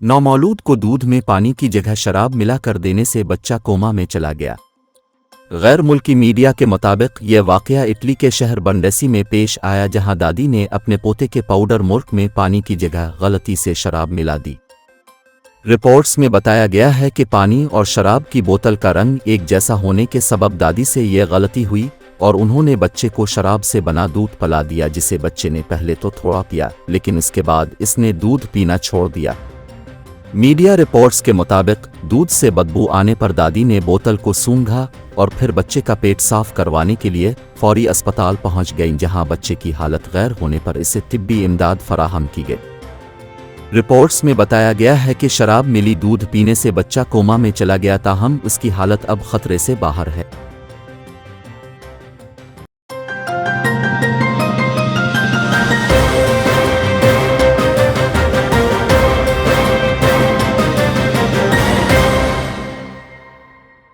नौमौलूद को दूध में पानी की जगह शराब मिलाकर देने से बच्चा कोमा में चला गया। गैर मुल्की मीडिया के मुताबिक यह वाक़या इटली के शहर ब्रंडेसी में पेश आया, जहां दादी ने अपने पोते के पाउडर मुल्क में पानी की जगह गलती से शराब मिला दी। रिपोर्ट्स में बताया गया है कि पानी और शराब की बोतल का रंग एक जैसा होने के सबब दादी से यह गलती हुई और उन्होंने बच्चे को शराब से बना दूध पिला दिया, जिसे बच्चे ने पहले तो थोड़ा पिया, लेकिन इसके बाद इसने दूध पीना छोड़ दिया। मीडिया रिपोर्ट्स के मुताबिक दूध से बदबू आने पर दादी ने बोतल को सूंघा और फिर बच्चे का पेट साफ करवाने के लिए फौरी अस्पताल पहुंच गईं, जहां बच्चे की हालत गैर होने पर इसे तिब्बी इमदाद फराहम की गई। रिपोर्ट्स में बताया गया है कि शराब मिली दूध पीने से बच्चा कोमा में चला गया, ताहम उसकी हालत अब खतरे से बाहर है।